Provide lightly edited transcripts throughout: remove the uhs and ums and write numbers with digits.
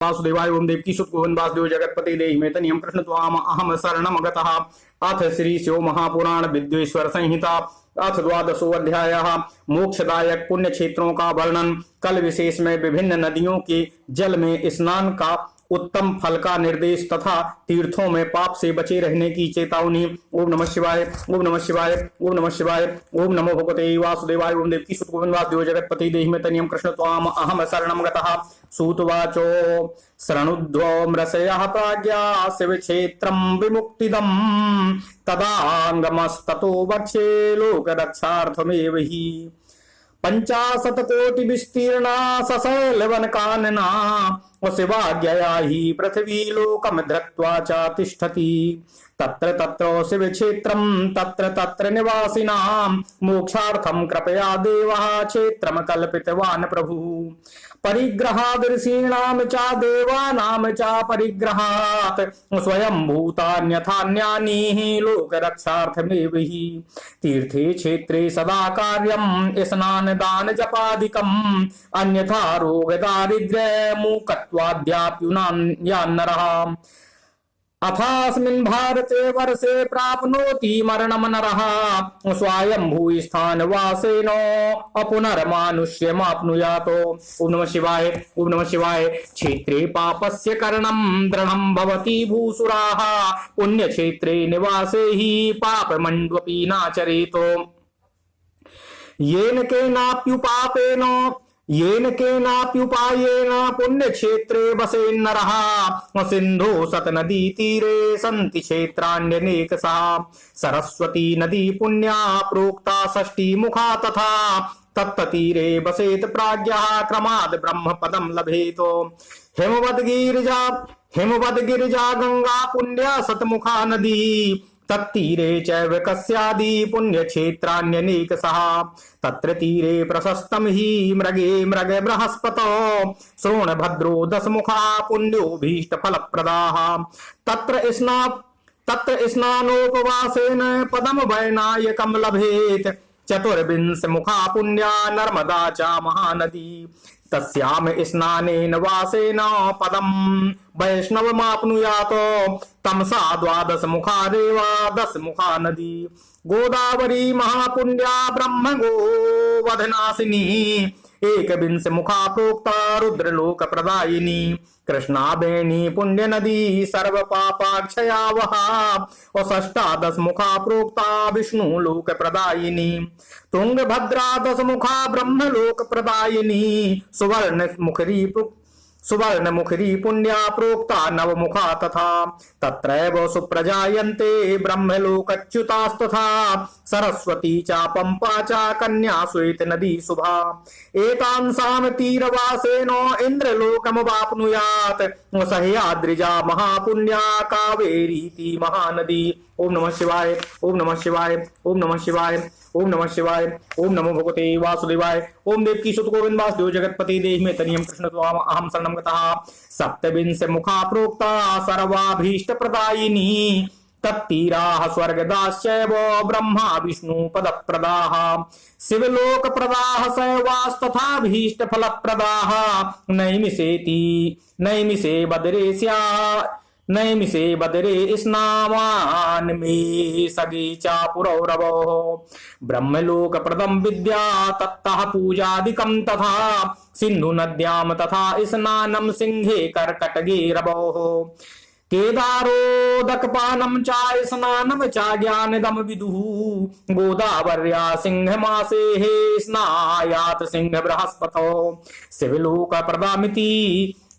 वासुदेवाय ओम देवकी सुत गोविंद वासुदेव जगतपति देहि मे तनियम कृष्ण त्वाम अहम शरणम गतः। अथ श्री शिव महापुराण विद्वेश्वर संहिता अथ द्वादशो अध्यायः मोक्षदायक पुण्य क्षेत्रों का वर्णन। कल विशेष में विभिन्न नदियों के जल में स्नान का उत्तम फल का निर्देश तथा तीर्थों में पाप से बचे रहने की चेतावनी। ओम नमः शिवाय ओम नमः शिवाय ओम नमः शिवाय ओम नमो भगवते वासुदेवाय ओम देवकी सुत गोविंद वासुदेव जगतपति देहि मे तनियं कृष्ण त्वाम अहम शरणं गतः। सूतवाचो शरणुध्वमृषयः प्राज्ञा शिव क्षेत्रं विमुक्तिदम् तदांगमस्ततो वक्षे लोकरक्षार्थमेव हि। 50 कोटि विस्तीर्णा सशैल वन कानना शिवाज्ञया ही पृथ्वी लोकम धृत्वा च तिष्ठति। तत्र तत्र शिव क्षेत्रम तत्र तत्र निवासिनां मोक्षार्थं कृपया देवः क्षेत्रम कल्पितवान् प्रभु। परिग्रहाद् ऋषीणां च देवानां च परिग्रहात् स्वयं भूतान्यथान्यानि लोकरक्षार्थमेव हि। तीर्थे क्षेत्रे सदा कार्यं स्नान दान जपादिकम् अन्यथा रोग दारिद्र्य मूकत्वाद्याप्युनान्यनरः। अथास्मिन् भारते वर्षे प्राप्नोति मरणं नरः स्वायंभू स्थान वासेन अपुनर्मानुष्यमाप्नुयात्। ओम नमः शिवाय ओम नमः शिवाय। क्षेत्रे पापस्य करणं दृढं भवति भूसुराः पुण्य क्षेत्रे निवासे हि पापमण्ड्वपि नाचरेत्। येन केनाप्युपायेन पुण्य क्षेत्रे वसेन्नरः सिन्धो सतनदी तीरे सन्ति क्षेत्राण्यनेकशः। सरस्वती नदी पुण्या प्रोक्ता 6 मुखा तथा तत्तीरे वसेत प्राज्ञः क्रमाद् ब्रह्म पदं लभेत। हिमवद् गिरिजा गंगा पुण्या सतमुखा नदी तत्तीरे चैव कस्यादि पुण्य क्षेत्राण्यनेकशः। तत्र तीरे प्रशस्तं हि मृगे मृग बृहस्पतो श्रोणभद्रो 10 मुखा पुण्योभीष्ट फलप्रदाः। तत्र स्नानोपवासेन पदम वैनायकं लभेत। 24 मुखा पुण्या नर्मदा च महानदी तस्याम स्नानेन वासेन पदम वैष्णवमाप्नुयात्। तमसा 12 मुखा देवा 10 मुखा नदी। गोदावरी महापुण्या ब्रह्म गोवधनाशिनी 21 मुखा प्रोक्ता रुद्रलोक प्रदायिनी। कृष्णा बेणी पुण्य नदी सर्व पापाक्षया वहा 10 मुखा प्रोक्ता विष्णु लोक प्रदायिनी। तुंगभद्रा 10 मुखा ब्रह्म लोक प्रदायिनी। सुवर्ण मुखरी पुण्या प्रोक्ता 9 मुखा तथा। तत्रैव सुप्रजायन्ते ब्रह्मलोकच्युतास्तथा सरस्वती च पंपा च कन्या श्वेत नदी शुभा। एतांसां तीरवासेन इंद्रलोकमवाप्नुयात् सह्याद्रिजा महापुण्या कावेरीति महानदी। ओम नमः शिवाय ओम नमः शिवाय ओम नमः शिवाय ओम नमः शिवाय ओम नमो भगवते वासुदेवाय ओम देवकी सुत गोविंद वासुदेव जगतपति देहि मे तनियं कृष्ण त्वाम अहम शरणं गतः। 27 मुखा प्रोक्ता सर्वाभीष्ट प्रदायिनी तत्तीराः स्वर्गदाश्चैव ब्रह्मा विष्णु पदप्रदाः। शिवलोक प्रदाः शैवास्तथाभीष्ट फलप्रदाः। नैमिषे बदरे स्नावान् मे सगे च पुरौरवो। ब्रह्मलोक प्रदम विद्या तत्तः पूजादिकं तथा सिन्धु नद्यां तथा स्नानं सिंहे कर्कटगे रवोः। केदारोदकपानं च स्नानं च ज्ञानदं विदुः। गोदावर्या सिंहमासे स्नायात् सिंह बृहस्पतो।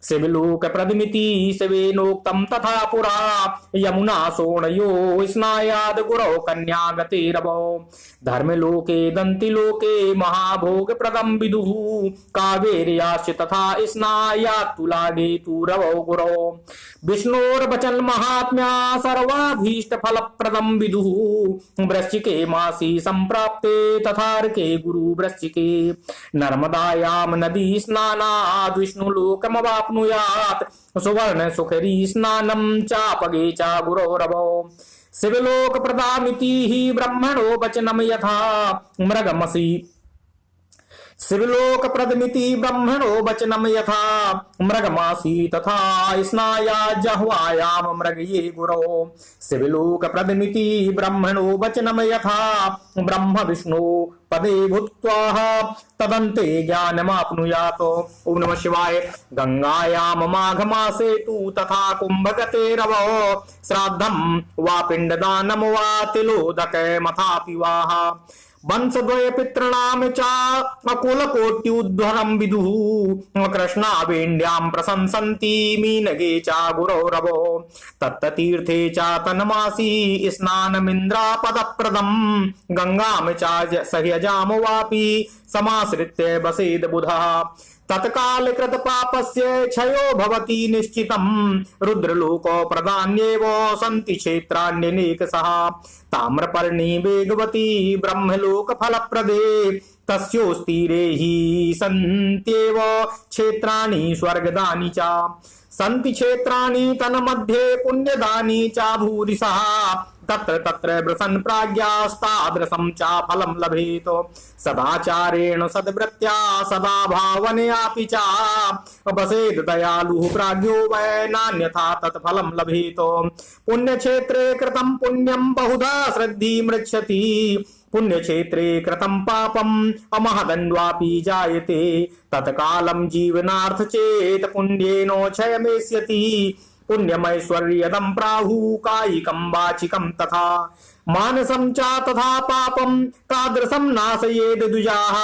शिवलोक प्रदमिति शिवेनोक्तं तथा पुरा यमुना सोणयो स्नायाद गुरौ कन्या गतिरवो। धर्मलोके दन्तिलोके महाभोग प्रदं विदुः। कावेर्याश्च तथा स्नायात् तुलागे तु रवौ गुरौ। विष्णोर्वचन महात्म्या सर्वाभीष्ट फलप्रदं विदुः। वृश्चिके मासी संप्राप्ते तथार्के गुरु वृश्चिके। नर्मदायां नदी स्नानाद् विष्णुलोकमवाप्नुयात् सुवर्ण सुखरी स्नानं चापगे च गुरोरवो। शिवलोक प्रदामिति हि ब्रह्मणो वचनं यथा मृगमसि शिवलोक प्रदमिति ब्रह्मणो वचनम यथा मृगमासी तथा स्नाया जह्वायाम मृग ये गुरो। शिवलोक प्रदमिति ब्रह्मणो वचनम यथा ब्रह्म विष्णु पदे भूत्वा तदन्ते ज्ञानमाप्नुयात्। ओम नमः शिवाय। गंगायाम माघ मासे तु तथा कुंभगते रवो श्राद्धम वा पिंडदानम वा तिलोदक मथापि वाह। वंशद्वय पितॄणाम चा अकुल कोट्युद्धरम विदुः कृष्णावेण्यां प्रशंसन्ति मीनगे चा गुरौरवो। तत्तीर्थे चा तन्मासी स्नानमिन्द्रापदप्रदम् गंगाम चा सह्यजाम वापि समाश्रित्य बसेद बुधः। तत्काल कृत पापस्य क्षयो भवति निश्चितम् रुद्रलोको प्रदान्येव सन्ति क्षेत्राण्यनेकशः। ताम्रपर्णी वेगवती ब्रह्मलोक फलप्रदे तस्योस्तीरे हि सन्त्येव क्षेत्राणि स्वर्गदानि च। सन्ति क्षेत्राणि तन्मध्ये पुण्यदानि च भूरिशः। तत्र तत्र वृषन् प्राज्ञास्तादृशं च फलं लभेत। सदाचारेण सद्वृत्त्या सदा भावनयापि च वसेद दयालुः प्राज्ञो वै नान्यथा तत्फलं लभेत। पुण्यक्षेत्रे कृतं पुण्यं बहुधा श्रद्धि मृच्छति पुण्यक्षेत्रे कृतं पापम् अमहदण्ड्वापि जायते। तत्कालं जीवनार्थ चेत पुण्येनो क्षयमेष्यति। पुण्यमैश्वर्यदं प्राहु कायिकं वाचिकं तथा मानसं च तथा पापं तादृशं नाशयेद द्विजाः।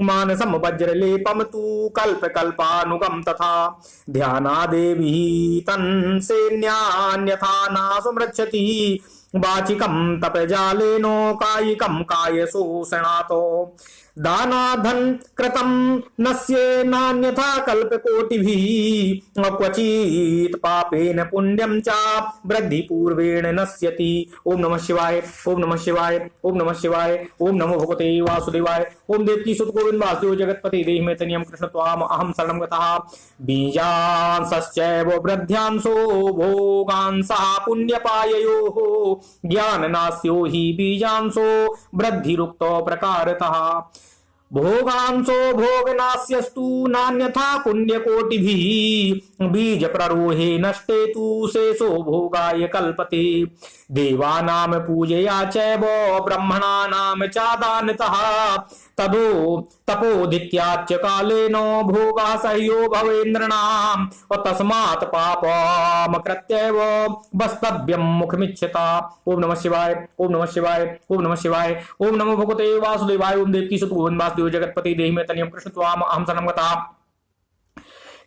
मानसं वज्रलेपं तु कल्पकल्पानुगं तथा ध्यानादेवी तन्सेन्यान्यथा नासुमृच्छति। वाचिकं तपजालेनो कायिकं कायशोषणातो। दानाधन कृतं नश्ये नान्यथा कल्पकोटिभिः क्वचित् पापेन पुण्यं च वृद्धि पूर्वेण नश्यति। ओम नमः शिवाय। ओम नमः शिवाय। ओम नमः शिवाय। ओम नमो भगवते वासुदेवाय। ओम देवकी सुत गोविंद वासुदेव जगतपति देहि मे तनियम कृष्ण त्वाम अहम शरणं गतः। बीजांशश्चैव वृद्ध्यांशो भोगांसः पुण्यपाययोः ज्ञाननास्यो हि बीजांशो वृद्धिरुक्तो प्रकारतः। भोगांशो भोगनास्यस्तु नान्यथा पुण्यकोटिभिः बीज प्ररोहे नष्टे तु शेषो भोगाय कल्पते। देवानां पूजया चैव ब्रह्मणानां च दानतः तदो तपोदित्याच्च कालेन भोगः सह्यो भवेन्द्रणाम् तस्मात् पापमकृत्यैव वस्तव्यं मुखमिच्छता। ओम नमः शिवाय। ओम नमः शिवाय। ओम नमः शिवाय। ओम नमो भगवते वासुदेवाय। ओम देवकी सुत गोविंद वासुदेव जगतपति देहि मे तनियम कृष्ण त्वाम अहम शरणं गतः।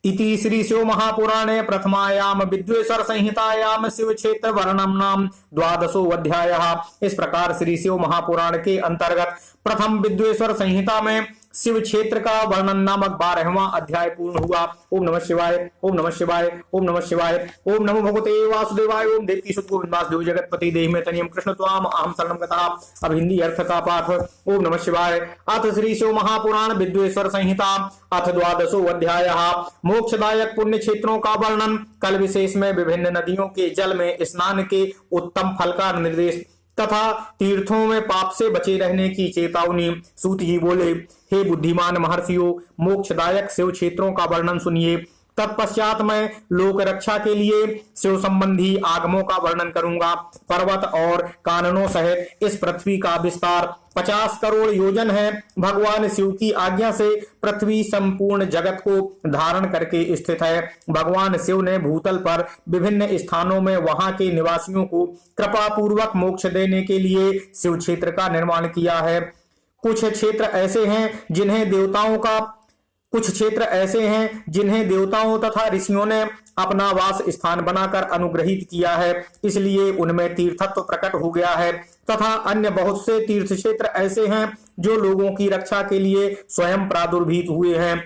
इति श्री शिव महापुराणे प्रथमायाम विद्वेश्वर संहितायाम शिव क्षेत्र वर्णनम नाम 12वां अध्याय। इस प्रकार श्री शिव महापुराण के अंतर्गत प्रथम विद्वेश्वर संहिता में शिव क्षेत्र का वर्णन नामक 12वां अध्याय पूर्ण हुआ। ओम नमः शिवाय। ओम नमः शिवाय। ओम नमः शिवाय। ओम नमो भगवते वासुदेवाय। ओम देवकी सुत गोविंद वासुदेव जगतपति देहि मे तनियम कृष्ण त्वाम अहम शरणं गतः। अब हिंदी अर्थ का पाठ। ओम नमः शिवाय। अथ श्री शिव महापुराण विद्वेश्वर संहिता अथ 12वां अध्याय। मोक्षदायक पुण्य क्षेत्रों का वर्णन। कल विशेष में विभिन्न नदियों के जल में स्नान के उत्तम फल का निर्देश तथा तीर्थों में पाप से बचे रहने की चेतावनी। सूत जी बोले, हे बुद्धिमान महर्षियों, मोक्षदायक शिव क्षेत्रों का वर्णन सुनिए। तत्पश्चात मैं लोक रक्षा के लिए शिव संबंधी आगमों का वर्णन करूंगा। पर्वत और काननों सहित इस पृथ्वी का विस्तार 50 करोड़ योजन है। भगवान शिव की आज्ञा से पृथ्वी संपूर्ण जगत को धारण करके स्थित है। भगवान शिव ने भूतल पर विभिन्न स्थानों में वहां के निवासियों को कृपा पूर्वक मोक्ष देने के लिए शिव क्षेत्र का निर्माण किया है। कुछ क्षेत्र ऐसे हैं जिन्हें देवताओं तथा ऋषियों ने अपना वास स्थान बनाकर अनुग्रहित किया है, इसलिए उनमें तीर्थत्व प्रकट हो गया है। तथा अन्य बहुत से तीर्थ क्षेत्र ऐसे हैं जो लोगों की रक्षा के लिए स्वयं प्रादुर्भूत हुए हैं।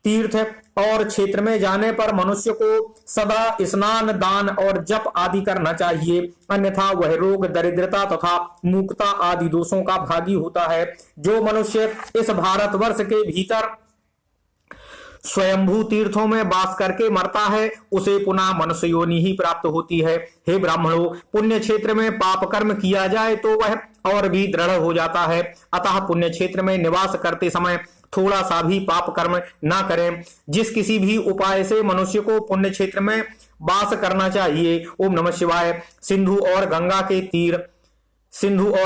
तीर्थ और क्षेत्र में जाने पर मनुष्य को सदा स्नान, दान और जप आदि करना चाहिए, अन्यथा वह रोग, दरिद्रता तथा मूकता आदि दोषों का भागी होता है। जो मनुष्य इस भारतवर्ष के भीतर स्वयंभू तीर्थों में वास करके मरता है, उसे पुनः मनुष्य योनि ही प्राप्त होती है। हे ब्राह्मणों, पुण्य क्षेत्र में पाप कर्म किया जाए तो वह और भी दृढ़ हो जाता है। अतः पुण्य क्षेत्र में निवास करते समय थोड़ा सा भी पाप कर्म ना करें। जिस किसी भी उपाय से मनुष्य को पुण्य क्षेत्र में वास करना चाहिए। ओम नमः शिवाय। सिंधु और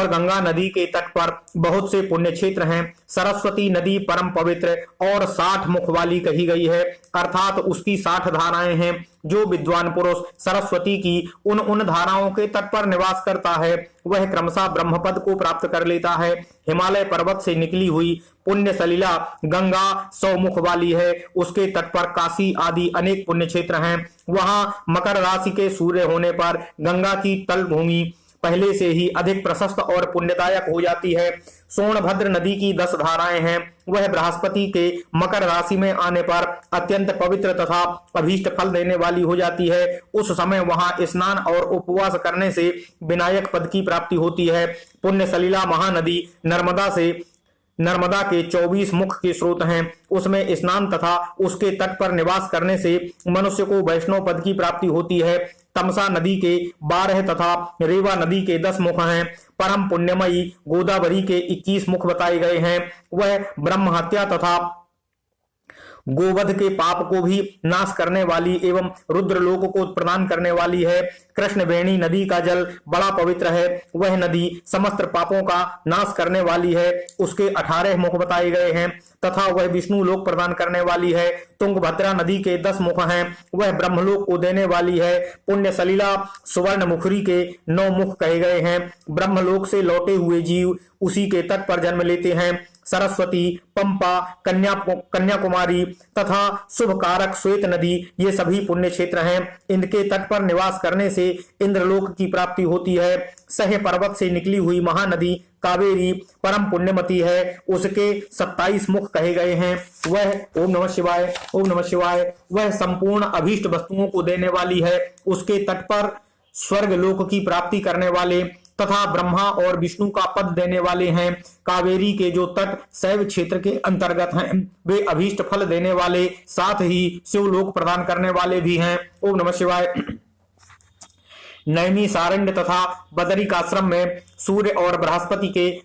गंगा नदी के तट पर बहुत से पुण्य क्षेत्र हैं। सरस्वती नदी परम पवित्र और 60 मुख वाली कही गई है, अर्थात उसकी 60 धाराएं हैं। जो विद्वान पुरुष सरस्वती की उन धाराओं के तट पर निवास करता है वह क्रमशः ब्रह्मपद को प्राप्त कर लेता है। हिमालय पर्वत से निकली हुई पुण्य सलिला गंगा 100 मुख वाली है। उसके तट पर काशी आदि अनेक पुण्य क्षेत्र हैं। वहां मकर राशि के सूर्य होने पर गंगा की तल भूमि पहले से ही अधिक प्रशस्त और पुण्यदायक हो जाती है। सोनभद्र नदी की 10 धाराएं हैं। वह बृहस्पति के मकर राशि में आने पर अत्यंत पवित्र तथा अभीष्ट फल देने वाली हो जाती है। उस समय वहां स्नान और उपवास करने से विनायक पद की प्राप्ति होती है। पुण्य सलिला महानदी नर्मदा के 24 मुख के स्रोत हैं। उसमें स्नान तथा उसके तट पर निवास करने से मनुष्य को वैष्णव पद की प्राप्ति होती है। तमसा नदी के 12 तथा रेवा नदी के 10 मुख हैं। परम पुण्यमयी गोदावरी के 21 मुख बताए गए हैं। वह ब्रह्म हत्या तथा गोवध के पाप को भी नाश करने वाली एवं रुद्रलोक को प्रदान करने वाली है। कृष्णवेणी नदी का जल बड़ा पवित्र है। वह नदी समस्त पापों का नाश करने वाली है। उसके 18 मुख बताए गए हैं तथा वह विष्णु लोक प्रदान करने वाली है। तुंगभद्रा नदी के 10 मुख हैं। वह ब्रह्मलोक को देने वाली है। पुण्य सलिला सुवर्ण मुखरी के 9 मुख कहे गए हैं। ब्रह्मलोक से लौटे हुए जीव उसी के तट पर जन्म लेते हैं। सरस्वती, पंपा, कन्याकुमारी तथा शुभ कारक श्वेत नदी ये सभी पुण्य क्षेत्र हैं। इनके तट पर निवास करने से इंद्रलोक की प्राप्ति होती है। सह पर्वत से निकली हुई महानदी कावेरी परम पुण्यमती है। उसके 27 मुख कहे गए हैं। वह ओम नमः शिवाय वह संपूर्ण अभीष्ट वस्तुओं को देने वाली है। उसके तट पर स्वर्ग लोक की प्राप्ति करने वाले तथा ब्रह्मा और विष्णु का पद देने वाले हैं। कावेरी के जो तट शैव क्षेत्र के अंतर्गत हैं वे अभीष्ट फल देने वाले साथ ही शिवलोक प्रदान करने वाले भी हैं। ओम नमः शिवाय। नैमिषारण्य तथा बदरिकाश्रम में सूर्य और बृहस्पति के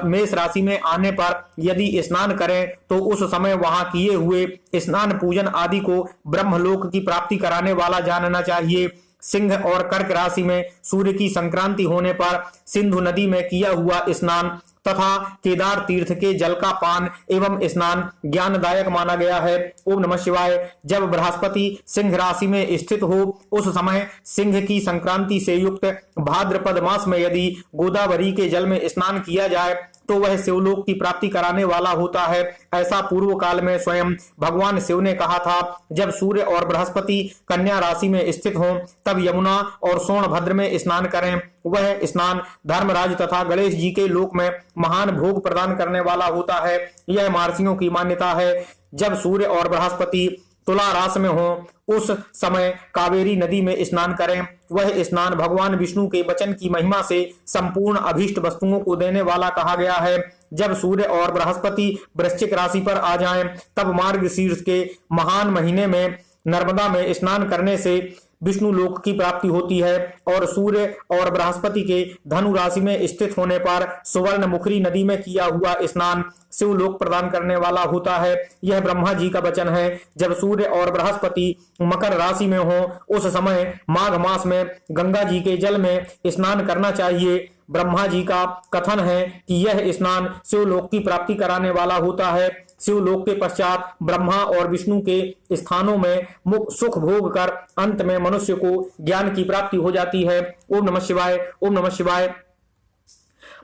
मेष राशि में आने पर यदि स्नान करें तो उस समय वहां किए हुए स्नान पूजन आदि को ब्रह्मलोक की प्राप्ति कराने वाला जानना चाहिए। सिंह और कर्क राशि में सूर्य की संक्रांति होने पर सिंधु नदी में किया हुआ स्नान तथा केदार तीर्थ के जल का पान एवं स्नान ज्ञानदायक माना गया है। ओम नमः शिवाय। जब बृहस्पति सिंह राशि में स्थित हो उस समय सिंह की संक्रांति से युक्त भाद्रपद मास में यदि गोदावरी के जल में स्नान किया जाए तो वह शिवलोक की प्राप्ति कराने वाला होता है। ऐसा पूर्व काल में स्वयं भगवान शिव ने कहा था। जब सूर्य और बृहस्पति कन्या राशि में स्थित हों तब यमुना और सोनभद्र में स्नान करें। वह स्नान धर्मराज तथा गणेश जी के लोक में महान भोग प्रदान करने वाला होता है। यह महर्षियों की मान्यता है। जब सूर्य और बृहस्पति तुला राशि में हो उस समय कावेरी नदी में स्नान करें। वह स्नान भगवान विष्णु के वचन की महिमा से संपूर्ण अभीष्ट वस्तुओं को देने वाला कहा गया है। जब सूर्य और बृहस्पति वृश्चिक राशि पर आ जाएं, तब मार्गशीर्ष के महान महीने में नर्मदा में स्नान करने से विष्णु लोक की प्राप्ति होती है और सूर्य और बृहस्पति के धनु राशि में स्थित होने पर सुवर्ण मुखरी नदी में किया हुआ स्नान शिवलोक प्रदान करने वाला होता है। यह ब्रह्मा जी का वचन है। जब सूर्य और बृहस्पति मकर राशि में हो उस समय माघ मास में गंगा जी के जल में स्नान करना चाहिए। ब्रह्मा जी का कथन है कि यह स्नान शिवलोक की प्राप्ति कराने वाला होता है। शिवलोक के पश्चात ब्रह्मा और विष्णु के स्थानों में सुख भोग कर अंत में मनुष्य को ज्ञान की प्राप्ति हो जाती है। ओम नमः शिवाय। ओम नमः शिवाय।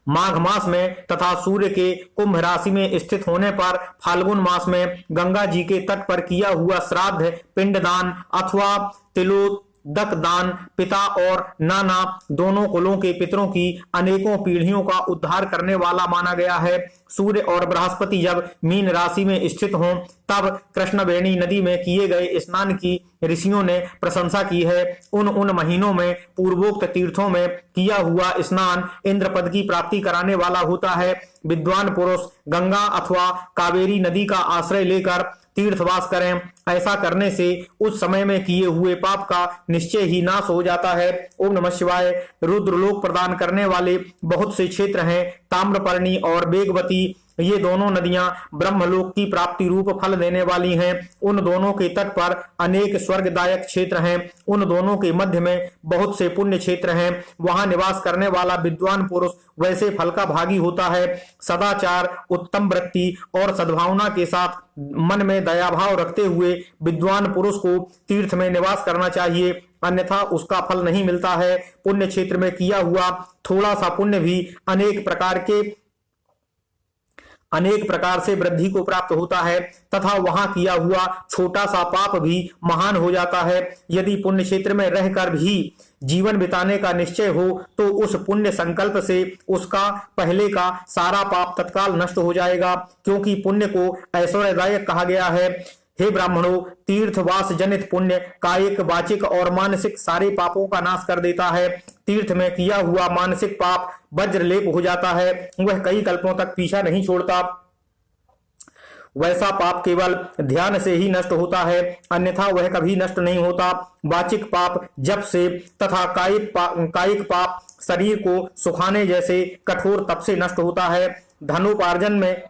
माघ मास में तथा सूर्य के कुंभ राशि में स्थित होने पर फाल्गुन मास में गंगा जी के तट पर किया हुआ श्राद्ध, पिंडदान अथवा तिलोदक दान पिता और नाना दोनों कुलों के पितरों की अनेकों पीढ़ियों का उद्धार करने वाला माना गया है। सूर्य और बृहस्पति जब मीन राशि में स्थित हों तब कृष्णवेणी नदी में किए गए स्नान की ऋषियों ने प्रशंसा की है। उन महीनों में पूर्वोक्त तीर्थों में किया हुआ स्नान इंद्रपद की प्राप्ति कराने वाला होता है। विद्वान पुरुष गंगा अथवा कावेरी नदी का आश्रय लेकर तीर्थवास करें। ऐसा करने से उस समय में किए हुए पाप का निश्चय ही नाश हो जाता है। ओम नमः शिवाय। रुद्रलोक प्रदान करने वाले बहुत से क्षेत्र हैं। ताम्रपर्णी और वेगवती ये दोनों नदियां ब्रह्मलोक की प्राप्ति रूप फल देने वाली हैं। उन दोनों के तट पर अनेक स्वर्गदायक क्षेत्र हैं। उन दोनों के मध्य में बहुत से पुण्य क्षेत्र हैं। वहां निवास करने वाला विद्वान पुरुष वैसे फल का भागी होता है। सदाचार, उत्तम वृत्ति और सद्भावना के साथ मन में दयाभाव रखते हुए विद्वान पुरुष को तीर्थ में निवास करना चाहिए, अन्यथा उसका फल नहीं मिलता है। पुण्य क्षेत्र में किया हुआ थोड़ा सा पुण्य भी अनेक प्रकार से वृद्धि को प्राप्त होता है तथा वहां किया हुआ छोटा सा पाप भी महान हो जाता है। यदि पुण्य क्षेत्र में रहकर भी जीवन बिताने का निश्चय हो तो उस पुण्य संकल्प से उसका पहले का सारा पाप तत्काल नष्ट हो जाएगा, क्योंकि पुण्य को ऐश्वर्यदायक कहा गया है। हे ब्राह्मणों, तीर्थवास जनित पुण्य कायिक, वाचिक और मानसिक सारे पापों का नाश कर देता है। तीर्थ में किया हुआ मानसिक पाप वज्रलेप हो जाता है, वह कई कल्पों तक पीछा नहीं छोड़ता। वैसा पाप केवल ध्यान से ही नष्ट होता है, अन्यथा वह कभी नष्ट नहीं होता। वाचिक पाप जप से तथा कायिक पाप शरीर को सुखाने जैसे कठोर तप से नष्ट होता है। धनोपार्जन में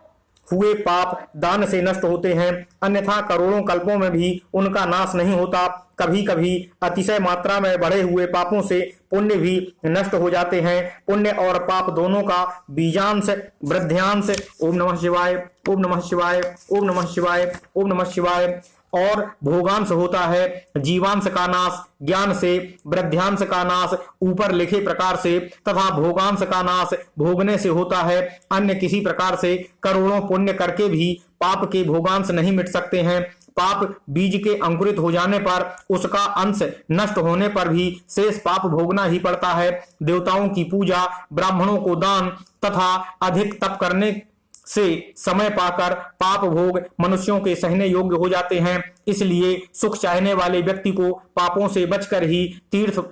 हुए पाप दान से नष्ट होते हैं, अन्यथा करोड़ों कल्पों में भी उनका नाश नहीं होता। कभी कभी अतिशय मात्रा में बढ़े हुए पापों से पुण्य भी नष्ट हो जाते हैं। पुण्य और पाप दोनों का बीजांश वृद्ध्यांश ओम नमः शिवाय, ओम नमः शिवाय, ओम नमः शिवाय, ओम नमः शिवाय और भोगांश होता है। जीवांश का नाश ज्ञान से, वृद्ध्यांश का नाश ऊपर लिखे प्रकार से तथा भोगांश का नाश भोगने से होता है। अन्य किसी प्रकार से करोड़ों पुण्य करके भी पाप के भोगांश नहीं मिट सकते हैं। पाप बीज के अंकुरित हो जाने पर उसका अंश नष्ट होने पर भी शेष पाप भोगना ही पड़ता है। देवताओं की पूजा, ब्राह्मणों को दान तथा अधिक तप करने से समय पाकर पाप भोग मनुष्यों के सहने योग्य हो जाते हैं। इसलिए सुख चाहने वाले व्यक्ति को पापों से बचकर ही तीर्थ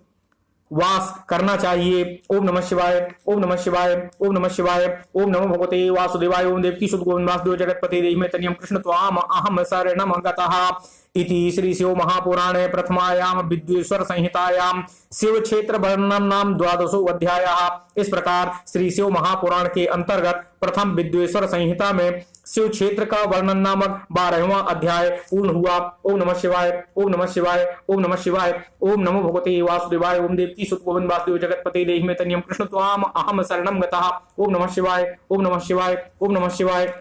वास करना चाहिए। ओम नमः शिवाय, ओम नमः शिवाय, ओम नमः शिवाय, ओम नमो भगवते वासुदेवाय, ओम देवकी सुत गोविंद वासुदेव जगतपते देहि में तनियम कृष्ण त्वाम अहम शरणम गतः। इति श्री शिव महापुराणे प्रथमायाम विद्वेश्वर संहितायाम शिव क्षेत्र वर्णन नाम 12वां अध्याय। इस प्रकार श्री शिव महापुराण के अंतर्गत प्रथम विद्वेश्वर संहिता में शिव क्षेत्र का वर्णन नामक 12वां अध्याय पूर्ण हुआ। ओम नमः शिवाय, ओम नमः शिवाय, ओम नमः शिवाय, ओम नमो भगवते वासुदेवाय, ओम देवकी सुत गोविंद वासुदेव जगतपते देहि में तनियम कृष्ण त्वाम अहम शरणम गतः। ओम नमः शिवाय, ओम नमः शिवाय, ओम नमः शिवाय।